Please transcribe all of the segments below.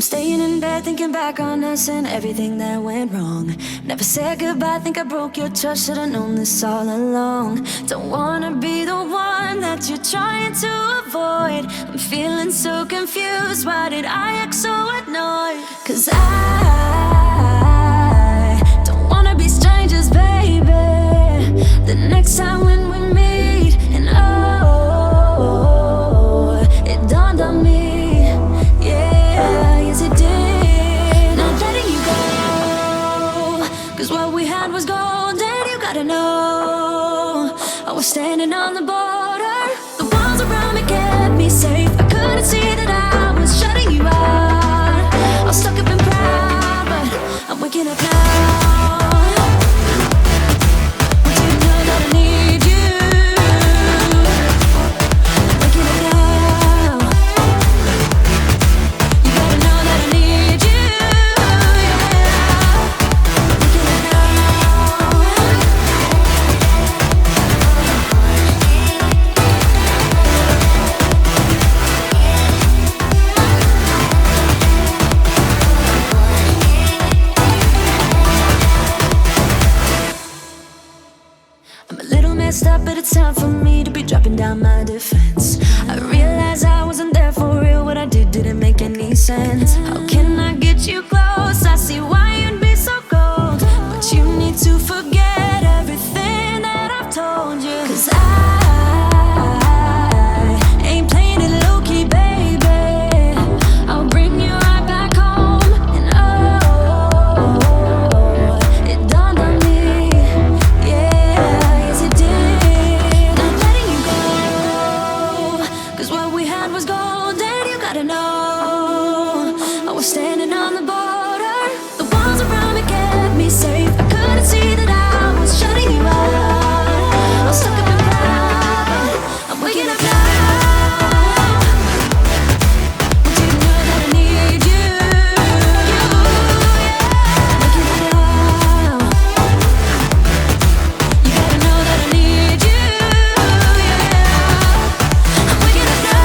staying in bed thinking back on us and everything that went wrong. Never said goodbye, think I broke your trust. Should've known this all along. Don't wanna be the one that you're trying to avoid. I'm feeling so confused, why did I act so annoyed? 'Cause I don't wanna be strangers, baby. The next time when we meet, and oh, it dawned on me. Was gold, and you gotta know I was standing on the border. The walls around me kept me safe. I couldn't see that I was shutting you out. I was stuck up in pride, but I'm waking up now. Want you to know that I need you. I'm waking up now. You gotta know that I need you. Up, but it's time for me to be dropping down my defense. I realize I wasn't there for real. What I did didn't make any sense. How can I get you close? I see why you'd be so cold, but you need to forget everything that I've told you. 'Cause I ain't playing it low-key, baby. I'll bring you right back home. And oh, it dawned on me. Yeah, yes it did. Was gold, and you gotta know I was standing on the border. The walls around me kept me safe. I couldn't see that I was shutting you out. I was stuck up in pride. I'm waking up now. Want you to know that I need you. Waking up now. You gotta know that I need you. I'm waking up now.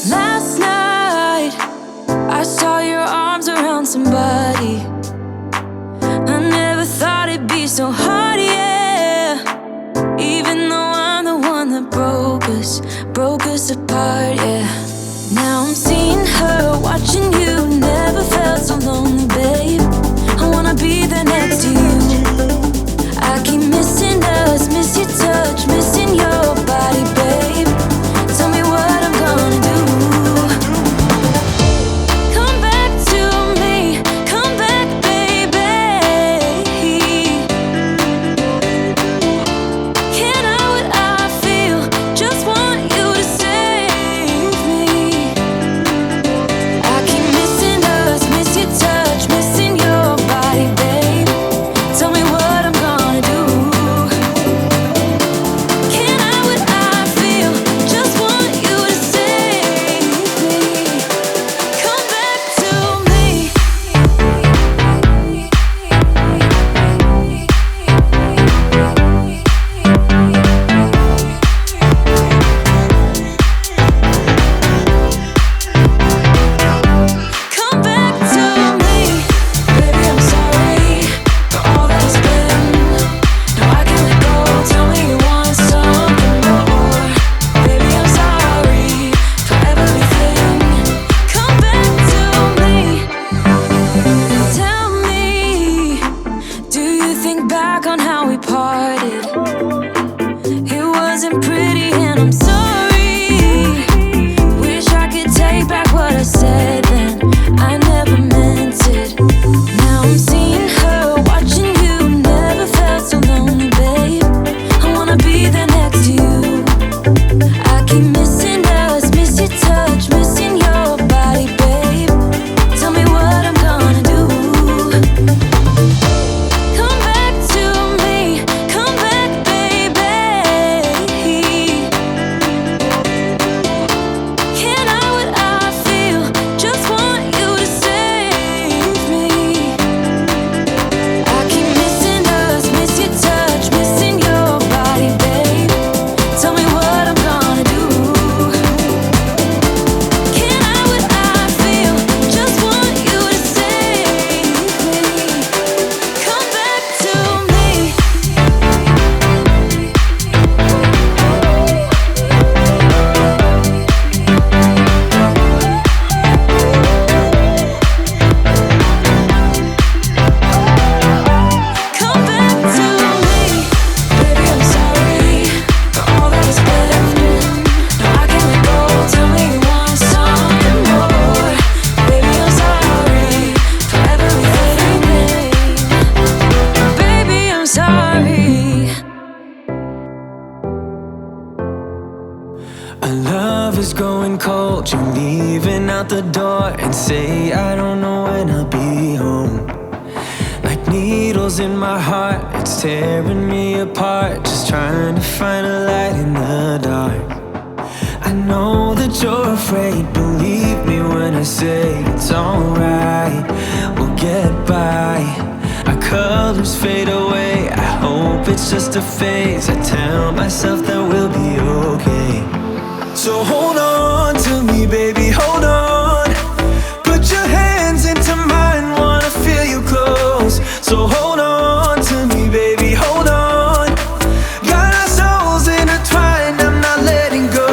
Last night I saw your arms around somebody. I never thought it'd be so hard, yeah. Even though I'm the one that broke us apart, yeah. Now I'm seeing her, watching you. Never felt so lonely, babe. I wanna be there next to you. I keep missing us, miss your touch, missing your body, babe. Tell me what I'm gonna do. Come back to me, come back, baby. Can't hide what I feel, just want you to save me. I keep missing us, miss your touch, missing your body, babe. Tell me what I'm gonna do. Can't hide what I feel, just want you to save me. Come back to me. Come back to me. Baby, I'm sorry for all that has been. Now I can't let go. Tell me you want something more. Baby, I'm sorry for everything. Come back to me. Tell me, do you think back on how we parted? It wasn't pretty and I'm sorry. Wish I could take back what I said then. I never meant it. Now I'm seeing her, watching you. Never felt so lonely, babe. I wanna be there next to you. I keep missing us, miss your touch, missing your body, babe. Tell me what I'm gonna do. Come back to me, come back, baby. Can't hide what I feel, just want you to save me. I keep missing us, miss your touch, missing your body, babe. Tell me what I'm gonna do. Can't hide what I feel, just want you to save me. Come back to me. Come back to me. Baby, I'm sorry for all that has been. Now I can't let go. Tell me you want something more. Baby, I'm sorry for everything. Baby, I'm sorry. Our love is growing cold. You're leaving out the door and say I don't know when I'll be home. Like needles in my heart, it's tearing me apart. Just trying to find a light in the dark. I know that you're afraid. Believe me when I say it's alright. We'll get by. Our colors fade away. I hope it's just a phase. I tell myself that we'll be okay. So hold on to me, baby, hold on. Put your hands into mine, wanna feel you close. So hold on to me, baby, hold on. Got our souls intertwined, I'm not letting go.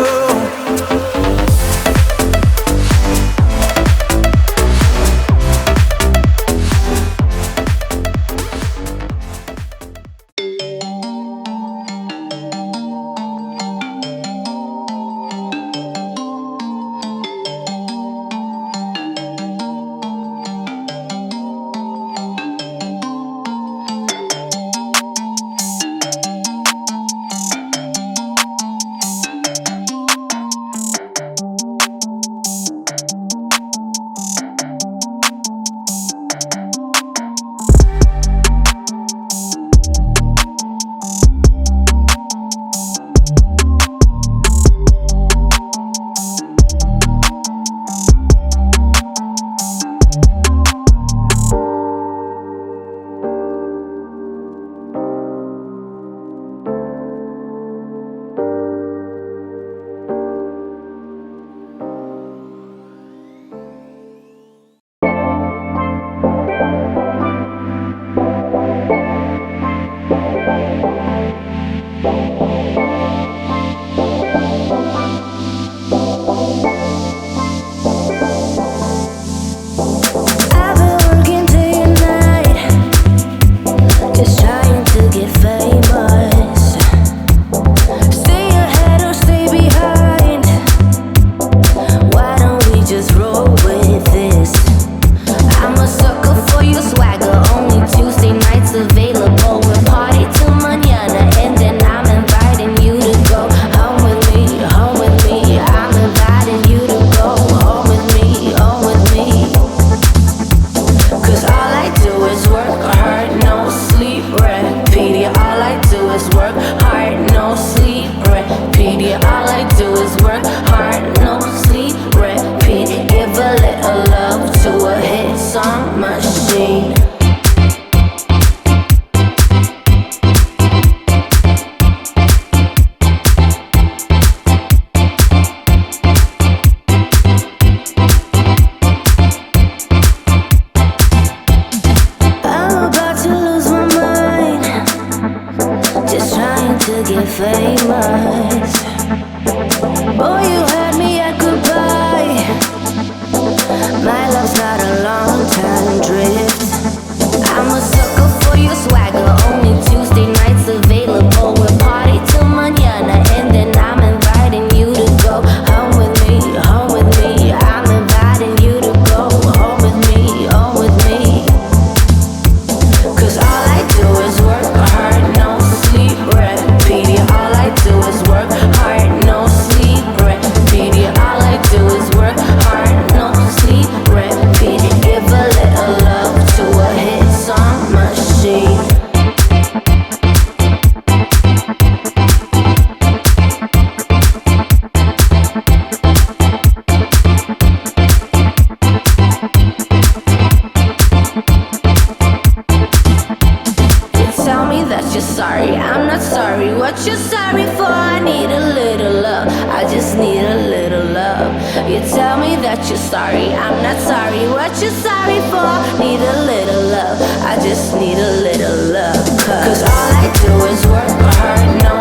to get famous. Boy, you had me at goodbye. My love's got a long time drift. I'm a sucker for your swagger. Only Tuesday nights available. We'll party till mañana, and then I'm inviting you to go home with me, home with me. I'm inviting you to go home with me, home with me. 'Cause all I do is work hard, no sleep, repeat it. All I do is work hard, no sleep, repeat it. All I do is work hard, no sleep, repeat it. Give a little love to a hit song machine. Tell me that you're sorry, I'm not sorry. What you're sorry for? I need a little love. I just need a little love. You tell me that you're sorry, I'm not sorry. What you're sorry for? Need a little love. I just need a little love. 'Cause all I do is work hard, no